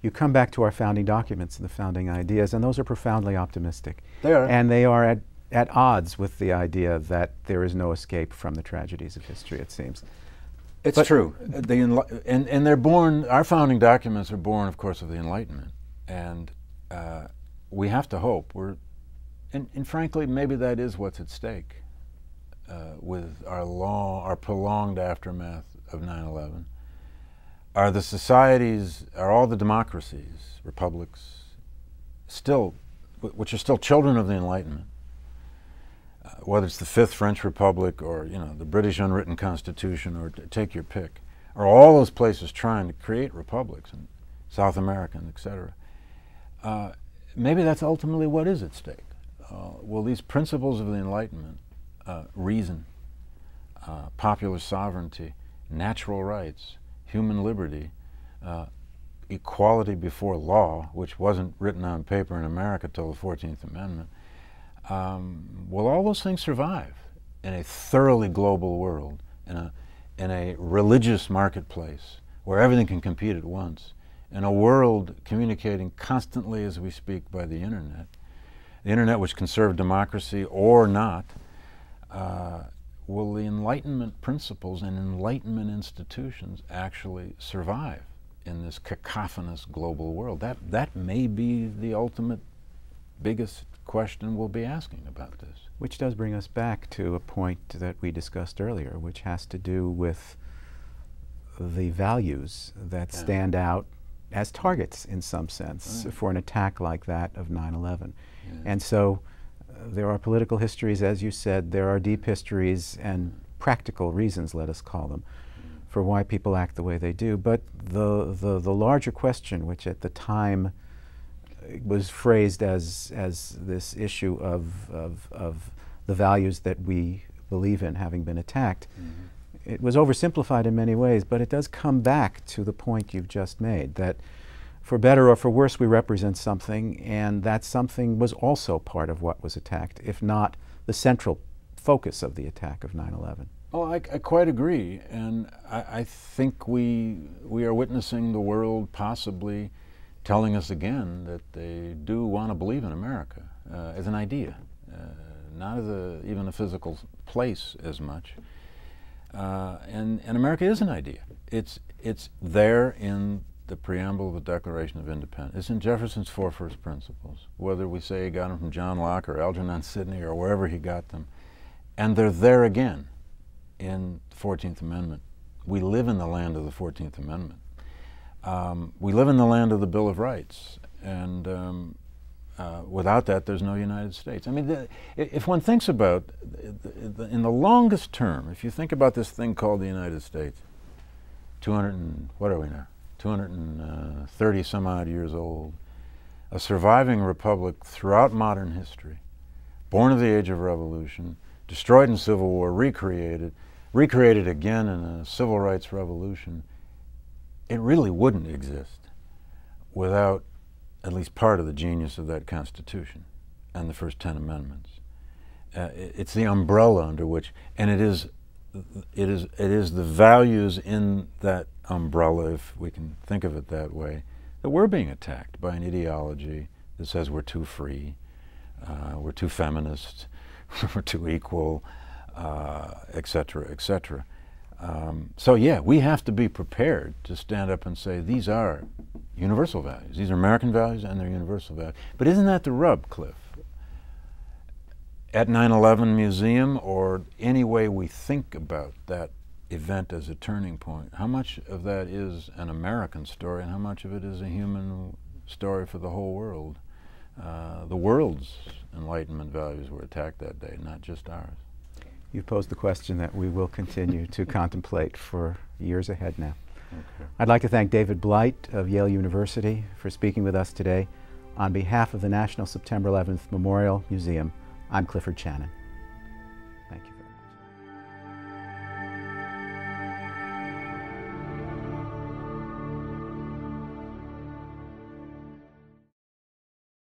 you come back to our founding documents and the founding ideas, and those are profoundly optimistic. They are. And they are at odds with the idea that there is no escape from the tragedies of history, it seems. It's true. And they're born, our founding documents are born, of course, of the Enlightenment. And we have to hope, and frankly, maybe that is what's at stake with our prolonged aftermath of 9/11. Are the societies, are all the democracies, republics, which are still children of the Enlightenment, whether it's the Fifth French Republic or the British unwritten Constitution, or take your pick, are all those places trying to create republics in South America, etc. Maybe that's ultimately what is at stake. Will these principles of the Enlightenment, reason, popular sovereignty, natural rights, human liberty, equality before law, which wasn't written on paper in America till the 14th Amendment, will all those things survive in a thoroughly global world, in a religious marketplace where everything can compete at once, in a world communicating constantly as we speak by the internet which can serve democracy or not? Will the Enlightenment principles and Enlightenment institutions actually survive in this cacophonous global world? That may be the ultimate biggest question we'll be asking about this. Which does bring us back to a point that we discussed earlier, which has to do with the values that stand out as targets, in some sense, for an attack like that of 9/11. And so there are political histories, as you said, there are deep histories and practical reasons, let us call them, for why people act the way they do. But the larger question, which at the time was phrased as this issue of the values that we believe in having been attacked, it was oversimplified in many ways, but it does come back to the point you've just made, that for better or for worse, we represent something, and that something was also part of what was attacked, if not the central focus of the attack of 9/11. Oh, I quite agree, and I think we are witnessing the world possibly telling us again that they do want to believe in America as an idea, not as even a physical place as much. And America is an idea. It's there in the preamble of the Declaration of Independence. It's in Jefferson's 4 first principles, whether we say he got them from John Locke or Algernon Sidney or wherever he got them. And they're there again in the 14th Amendment. We live in the land of the 14th Amendment. We live in the land of the Bill of Rights. And without that, there's no United States. I mean, if one thinks about, in the longest term, if you think about this thing called the United States, 230 some odd years old, a surviving republic throughout modern history, born of the age of revolution, destroyed in civil war, recreated again in a civil rights revolution, it really wouldn't exist without at least part of the genius of that Constitution and the first 10 amendments. It's the umbrella under which, and it is the values in that umbrella, if we can think of it that way, that we're being attacked by an ideology that says we're too free, we're too feminist, we're too equal, etc., etc. So yeah, we have to be prepared to stand up and say these are universal values. These are American values and they're universal values. But isn't that the rub, Cliff? At 9/11 Museum, or any way we think about that event as a turning point, how much of that is an American story and how much of it is a human story for the whole world? The world's Enlightenment values were attacked that day, not just ours. You've posed the question that we will continue to contemplate for years ahead now. Okay. I'd like to thank David Blight of Yale University for speaking with us today. On behalf of the National September 11th Memorial Museum, I'm Clifford Shannon.